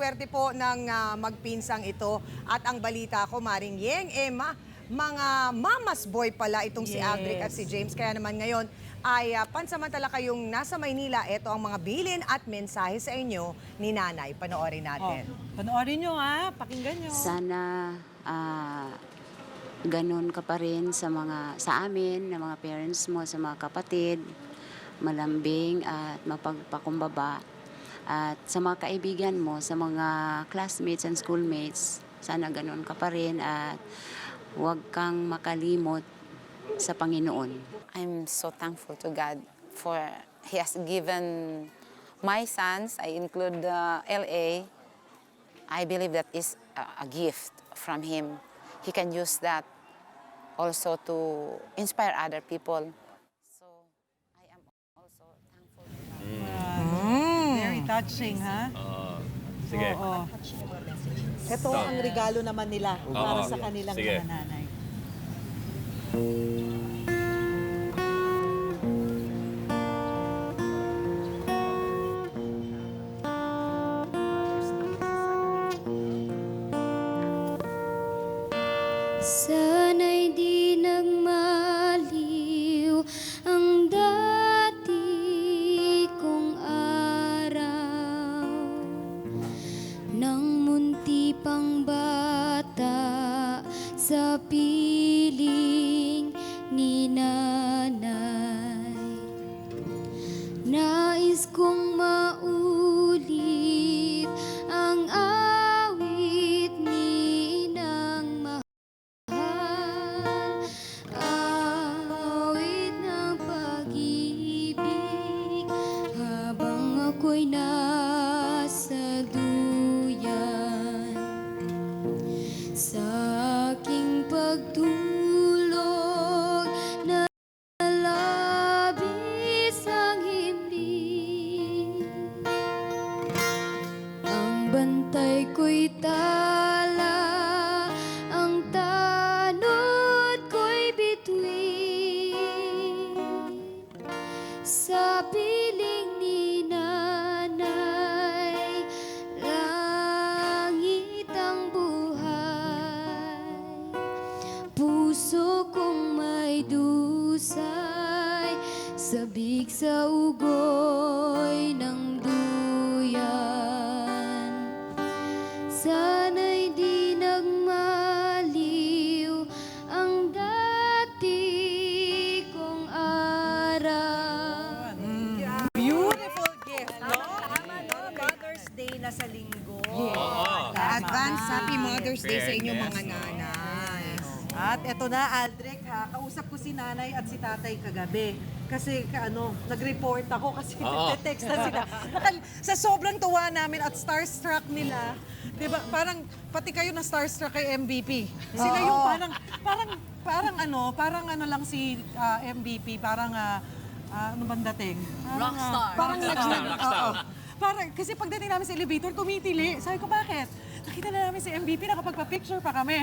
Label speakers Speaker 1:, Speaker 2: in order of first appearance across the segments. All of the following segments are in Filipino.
Speaker 1: swerte po ng magpinsang ito. At ang balita ko, Maring Yeng, mga mamas boy pala itong si Aldric at si James. Kaya naman ngayon ay pansamantala kayong nasa Maynila. Ito ang mga bilin at mensahe sa inyo ni Nanay. Panoorin natin.
Speaker 2: Panoorin nyo ha, pakinggan nyo.
Speaker 3: Sana ganun ka pa rin sa amin, na mga parents mo, sa mga kapatid, malambing at mapagpakumbaba. At sa mga kaibigan mo, sa mga classmates and schoolmates, sana ganun ka pa rin at huwag kang makalimot sa Panginoon.
Speaker 4: I'm so thankful to God for He has given my sons, I include LA. I believe that is a gift from Him. He can use that also to inspire other people. So I am also thankful to God.
Speaker 2: Very touching, ha?
Speaker 5: Sige.
Speaker 2: Oo. Ito ang regalo naman nila para sa kanilang
Speaker 5: Sige.
Speaker 2: mga nanay.
Speaker 6: Sana'y di nagmaliw ang dati kong araw, nang munti pang bata sa piling ni nanay. Nais kong maulit ang awit ni nang awit ng pag-ibig habang ako'y nasa duyan. Sa aking pagtulog na labis ang himlig, ang bantay ko'y tala, ang tanod ko'y bituin. Sa piling ni nanay, langit ang buhay. Puso kong may dusay, sabik sa ugoy ng duyan. Sana'y di nagmaliw ang dati kong araw.
Speaker 2: Beautiful gift, no?
Speaker 1: Mother's Day na sa linggo.
Speaker 2: Advance
Speaker 1: Happy Mother's Day sa inyong mga
Speaker 5: Fairness, no?
Speaker 1: nanay.
Speaker 2: At eto na, Aldric, ha, kausap ko si nanay at si tatay kagabi. Kasi nag-report ako kasi text na sila. Sa sobrang tuwa namin at starstruck nila, di ba, parang pati kayo na starstruck kay MVP. Sila yung parang ano lang si MVP, parang ano bang dating? Rockstar. Parang rockstar. Parang, kasi pagdating namin sa elevator, tumitili. Sabi ko, bakit? Nakita na namin si MVP, nakapagpa-picture pa kami.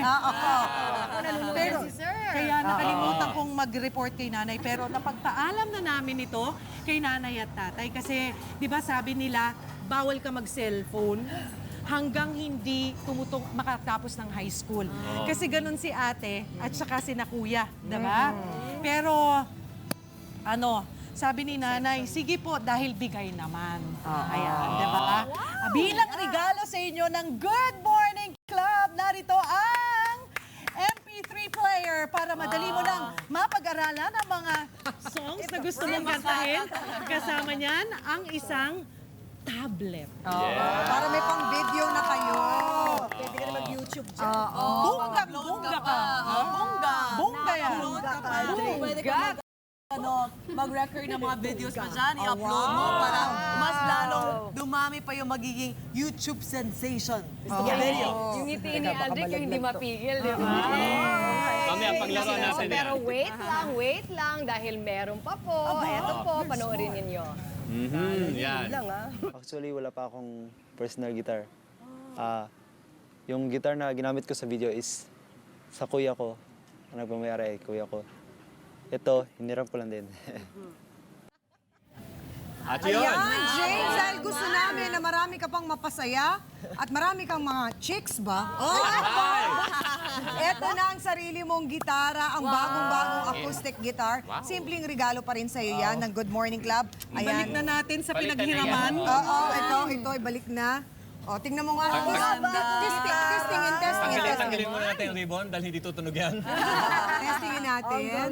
Speaker 2: Pero, kaya nakalimutan kong mag-report kay nanay. Pero napagpaalam na namin ito kay nanay at tatay. Kasi, di ba sabi nila, bawal ka mag-cellphone hanggang hindi makatapos ng high school. Kasi ganun si ate at saka si na kuya, di ba? Pero, sabi ni nanay, sige po, dahil bigay naman. Ayan, di ba? Bilang regalo sa inyo ng Good Morning Club, narito ang MP3 player para madali mo lang mapag-aralan ang mga songs na gusto mong kantahin. Kasama niyan ang isang tablet.
Speaker 1: Para may pang-video na kayo. Pwede ka na mag-YouTube dyan.
Speaker 2: Bongga ka. Bongga yan.
Speaker 7: Pwede ka mag-record ng mga videos mo dyan, i-upload mo para mas lalong dumami pa yung magiging YouTube sensation.
Speaker 8: Yung ngiti ni Aldric yung hindi mapigil, di ba?
Speaker 5: Mamaya paglaro natin yan.
Speaker 8: Pero wait lang, dahil meron pa po. Eto po, panoorin ninyo.
Speaker 5: Yan.
Speaker 9: Actually, wala pa akong personal guitar. Yung guitar na ginamit ko sa video is sa kuya ko. Ang nagmamayari ay kuya ko. Ito, hiniram ko lang din.
Speaker 5: At yun.
Speaker 1: Ayan, James, dahil gusto namin na marami ka pang mapasaya at marami kang mga chicks ba? Oh! Ito na ang sarili mong gitara, ang bagong-bagong acoustic guitar. Simpleng regalo pa rin sa'yo yan ng Good Morning Club.
Speaker 2: Balik na
Speaker 1: Ayan.
Speaker 2: natin sa
Speaker 5: Balik na
Speaker 2: pinaghiraman.
Speaker 1: Oo, ito, ibalik na. O, tingnan mo nga. Testingin
Speaker 5: Tanggalin muna natin yung ribbon dahil hindi tutunog yan.
Speaker 1: Testingin natin.
Speaker 5: Ayan.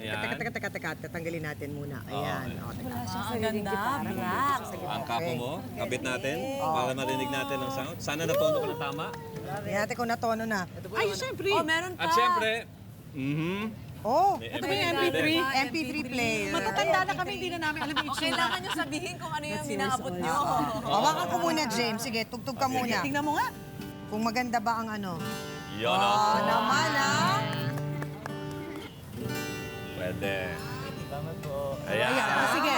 Speaker 1: Teka. Tatanggalin natin muna. Ayan. O, teka.
Speaker 7: Ang ganda, black.
Speaker 5: Ang kapo mo, kabit natin para marinig natin ang sound. Sana natono ko na tama.
Speaker 1: Tingnan natin kung natono na.
Speaker 2: Ay, syempre.
Speaker 7: Oh, meron pa.
Speaker 5: At syempre,
Speaker 1: Oh,
Speaker 2: Ito ba yung MP3?
Speaker 1: MP3 player.
Speaker 2: Matatanda na kami, hindi na namin alam yung itsura.
Speaker 7: Kailangan nyo sabihin kung ano yung inaabot nyo.
Speaker 1: Hawakan ko muna, James. Sige, tugtog ka muna.
Speaker 2: Tingnan mo nga.
Speaker 1: Kung maganda ba ang ano.
Speaker 5: yun o.
Speaker 1: Naman, ah.
Speaker 5: Pwede. Ayan.
Speaker 2: Sige,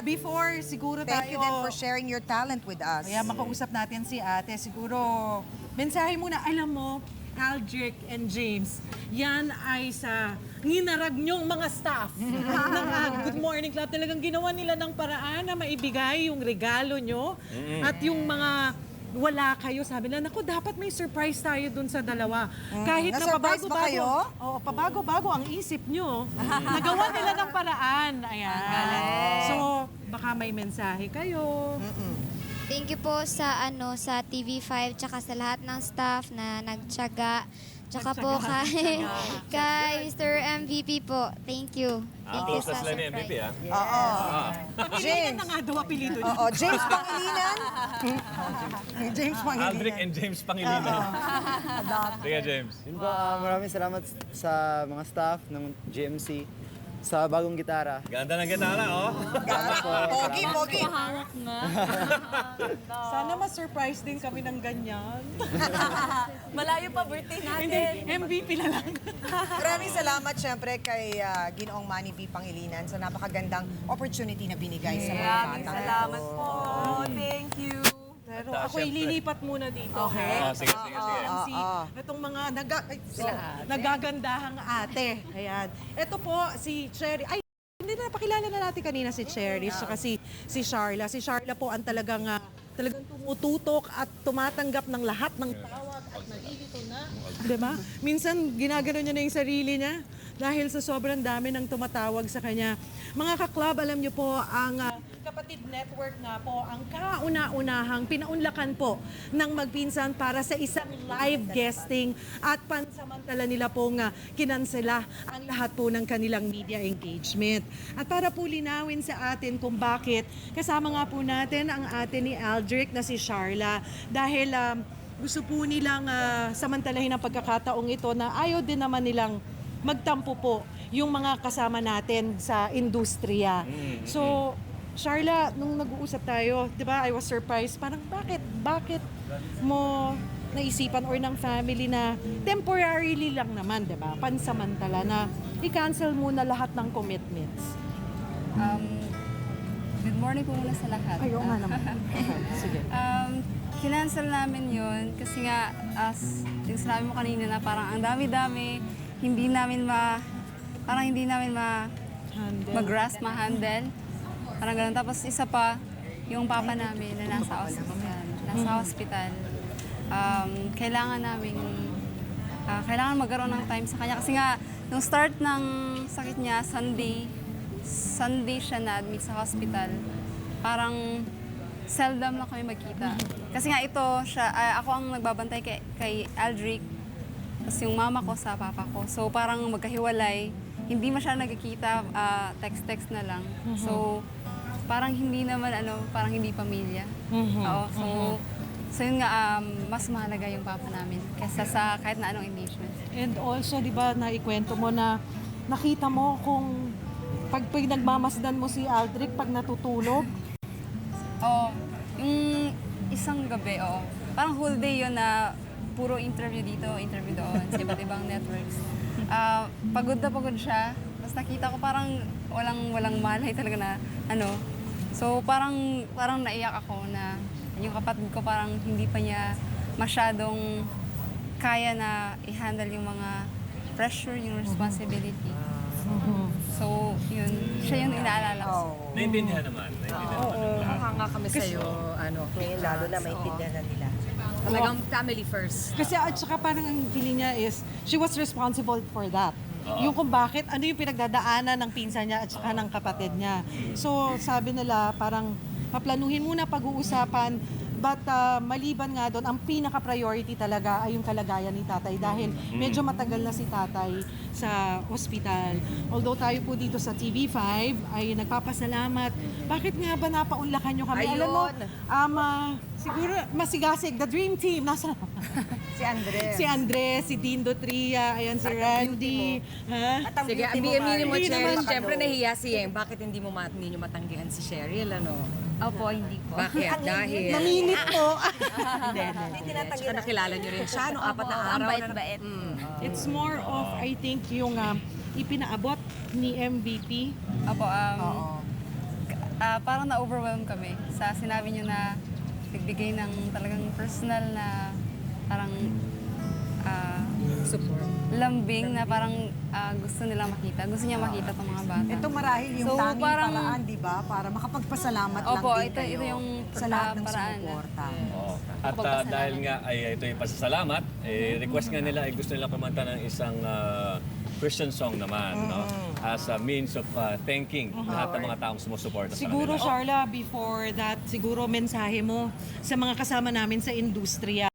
Speaker 2: before siguro
Speaker 1: Thank you
Speaker 2: tayo...
Speaker 1: din for sharing your talent with us.
Speaker 2: Kaya makausap natin si ate. Siguro, mensahe muna. Alam mo, Aldrich and James, yan ay sa nginarag nyong mga staff ng Good Morning Club. Talagang ginawa nila ng paraan na maibigay yung regalo nyo at yung mga wala kayo. Sabi nila, naku, dapat may surprise tayo dun sa dalawa. Kahit na
Speaker 1: Na-surprise ba kayo?
Speaker 2: Oo, pabago-bago ang isip nyo. Nagawa nila ng paraan. Ayan. So, baka may mensahe kayo.
Speaker 6: Thank you po sa sa TV5 tsaka sa lahat ng staff na nagtiyaga. Tsaka po kay Mr. MVP po. Thank you. Thank you
Speaker 5: Close na
Speaker 6: sa
Speaker 5: sila ni MVP,
Speaker 6: surprise.
Speaker 5: ha?
Speaker 1: Oo.
Speaker 2: Pilihan
Speaker 1: James.
Speaker 2: na nga daw apelido niya.
Speaker 1: Oo, James Pangilinan. James
Speaker 5: Aldrich
Speaker 1: Pangilinan.
Speaker 5: and James Pangilinan. Sige, James.
Speaker 9: Yun po, maraming salamat sa mga staff ng GMC sa bagong gitara.
Speaker 5: Ganda ng gitara, oh.
Speaker 1: Pogi.
Speaker 2: Sana ma-surprise din kami ng ganyan.
Speaker 7: Malayo pa birthday natin.
Speaker 2: Hindi, MVP na lang.
Speaker 1: Maraming salamat syempre kay Ginoong Manny B. Pangilinan sa napakagandang opportunity na binigay sa mga
Speaker 7: Maraming
Speaker 1: bata.
Speaker 7: salamat po. Thank you.
Speaker 2: Pero ako'y lilipat muna dito.
Speaker 7: Okay.
Speaker 5: Sige.
Speaker 2: MC, itong mga nagagandahang ate. Ayan. Ito po, si Cherry. Ay, hindi na napakilala na natin kanina si Cherry saka si Sharla. Si Sharla po ang talagang tumututok at tumatanggap ng lahat ng tawag at nalilito na. Diba? Minsan, ginagano niya na yung sarili niya dahil sa sobrang dami ng tumatawag sa kanya. Mga ka-club, alam niyo po, ang Kapatid Network nga po, ang kauna-unahang pinaunlakan po ng magpinsan para sa isang live guesting at pansamantala nila pong kinansela ang lahat po ng kanilang media engagement. At para po linawin sa atin kung bakit, kasama nga po natin ang ate ni Aldrich na si Sharla dahil gusto po nilang samantalahin ang pagkakataong ito na ayaw din naman nilang magtampo po yung mga kasama natin sa industriya. So, Sharla, nung nag-uusap tayo, di ba, I was surprised. Parang bakit mo naisipan or ng family na temporarily lang naman, di ba, pansamantala na i-cancel muna lahat ng commitments?
Speaker 10: Good morning po muna sa lahat.
Speaker 2: Ayaw nga naman. Sige.
Speaker 10: Kinancel namin yun kasi nga, as yung sinabi mo kanina na parang ang dami-dami, hindi namin mag-grasp, ma-handle. Parang ganun. Tapos isa pa, yung papa namin na nasa hospital. Kailangan magkaroon ng time sa kanya. Kasi nga, nung start ng sakit niya, Sunday siya na-admit sa hospital. Parang seldom lang kami magkita. Kasi nga ito, ako ang nagbabantay kay Aldrich. Tapos yung mama ko sa papa ko. So parang magkahiwalay. Hindi masyadong nagkikita, text-text na lang. So parang hindi naman parang hindi pamilya. Oo, so yun nga, mas mahalaga yung papa namin kaysa sa kahit na anong engagement.
Speaker 2: And also, di ba, naikwento mo na nakita mo kung pag nagmamasdan mo si Aldrich pag natutulog.
Speaker 10: Oo, yung isang gabi, parang whole day yun na puro interview dito, interview doon sa iba't ibang networks. Pagod na pagod siya. Tapos nakita ko parang walang malay talaga na So parang naiyak ako na yung kapatid ko parang hindi pa niya masyadong kaya na i-handle yung mga pressure, yung responsibility. So, yun, siya yung inaalala ko.
Speaker 5: Naintindihan naman. Naintindihan naman ng lahat.
Speaker 7: Hanga kami sa'yo. Ngayon lalo na maintindihan na nila. Talagang family first.
Speaker 2: Kasi at saka parang ang feeling niya is, she was responsible for that. Yung kung bakit, ano yung pinagdadaanan ng pinsan niya at saka ng kapatid niya. So sabi nila, parang paplanuhin muna pag-uusapan. But maliban nga doon, ang pinaka-priority talaga ay yung kalagayan ni tatay dahil medyo matagal na si tatay sa ospital. Although tayo po dito sa TV5 ay nagpapasalamat. Bakit nga ba napaunlakan nyo kami? Alam mo, siguro masigasig, the dream team. Nasa
Speaker 1: Si Andres.
Speaker 2: si Andres, si Dindo Tria, ayan si Randy. Ha?
Speaker 7: Sige, aminin mo, Cheryl. Siyempre nahiya si Yeng. Bakit hindi nyo matanggihan si Cheryl, ano?
Speaker 10: Opo, hindi po.
Speaker 7: Bakit? Dahil...
Speaker 2: Naminit po.
Speaker 7: Tsaka nakilala nyo rin siya nung 4 na araw.
Speaker 10: bait.
Speaker 2: It's more of, I think, yung ipinaabot ni MVP.
Speaker 10: Opo, parang na-overwhelm kami sa sinabi niyo na nagbigay ng talagang personal na parang
Speaker 7: Support.
Speaker 10: lambing na parang gusto nilang makita. Gusto niya makita itong mga bata.
Speaker 1: Ito marahil yung
Speaker 10: So,
Speaker 1: tanging
Speaker 10: parang-
Speaker 1: paraan, di ba? Para makapagpasalamat
Speaker 10: Opo,
Speaker 1: lang din
Speaker 10: ito
Speaker 1: kayo
Speaker 10: yung
Speaker 1: sa lahat ng
Speaker 10: paraan.
Speaker 1: sumuporta.
Speaker 5: Oo. At dahil nga ay ito yung pasasalamat, request nga nila ay gusto nila kumanta ng isang Christian song naman, no? As a means of thanking lahat ng mga taong sumusuporta sa
Speaker 2: Siguro,
Speaker 5: kanila.
Speaker 2: Sharla, before that, siguro mensahe mo sa mga kasama namin sa industriya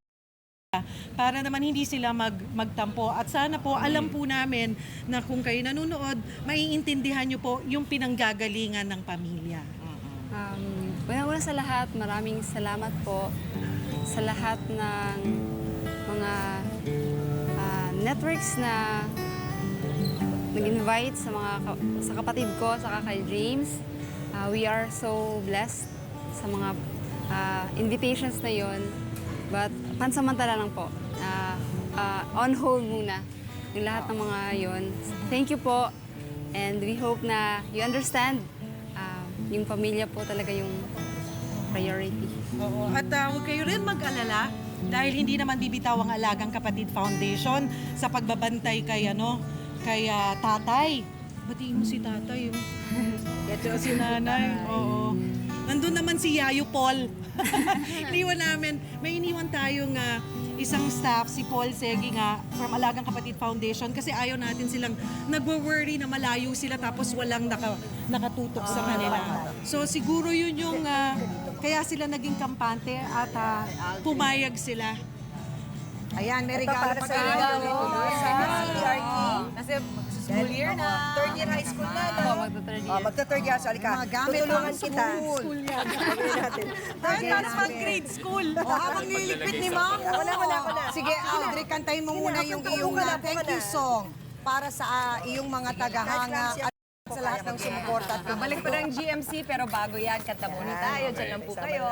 Speaker 2: para naman hindi sila magtampo. At sana po, alam po namin na kung kayo nanonood, maiintindihan nyo po yung pinanggagalingan ng pamilya.
Speaker 10: Una-una sa lahat, maraming salamat po sa lahat ng mga networks na nag-invite sa kapatid ko, saka kay James. We are so blessed sa mga invitations na yon. But pansamantala lang po. On hold muna yung lahat ng mga yon. Thank you po. And we hope na you understand yung pamilya po talaga yung priority.
Speaker 2: Oo. At huwag kayo rin mag-alala dahil hindi naman bibitaw ang Alagang Kapatid Foundation sa pagbabantay kay tatay. Batiin mo si tatay. Ito si nanay. Oo. Nandun naman si Yayo Paul. May iniwan tayong isang staff, si Paul Segi nga, from Alagang Kapatid Foundation, kasi ayaw natin silang nagwo-worry na malayo sila tapos walang nakatutok sa kanila. So siguro yun yung, kaya sila naging kampante at pumayag sila.
Speaker 1: Ayan, may regalo pa tayo.
Speaker 7: Kasi school year na.
Speaker 11: Third year high school na, no?
Speaker 10: Magta-third year.
Speaker 11: Magta-third year, sorry ka.
Speaker 1: Mga gamit
Speaker 11: Tutulungan
Speaker 1: ng
Speaker 11: kita.
Speaker 1: school.
Speaker 2: Ay, para pang grade school.
Speaker 1: O, habang nililipit ni Ma'am.
Speaker 11: Wala.
Speaker 1: Sige, Audrey, kantayin mo muna yung iyong thank you song para sa iyong mga tagahanga at sa lahat ng sumuporta. at
Speaker 8: Balik pa ng GMC, pero bago yan, kanta muna tayo. Diyan lang po kayo.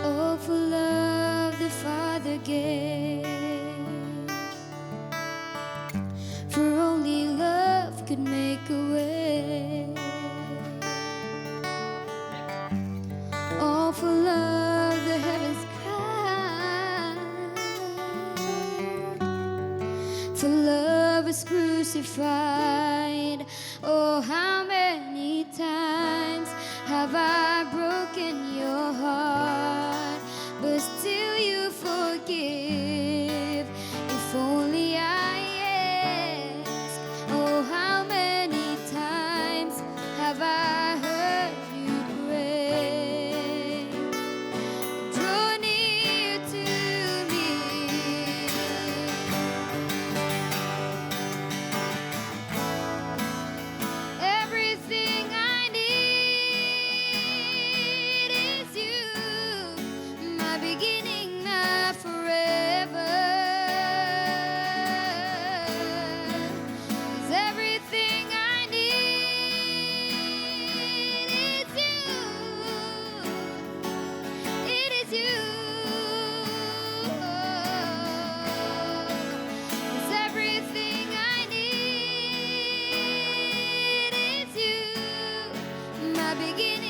Speaker 6: Oh, for love the Father gave, for only love could make a way. Oh, for love the heavens cried, for love is crucified. Oh, how many times have I broken your heart, but still you forgive. If only I ask, oh, how many times have I heard you pray? Draw near to me. Everything I need is you. beginning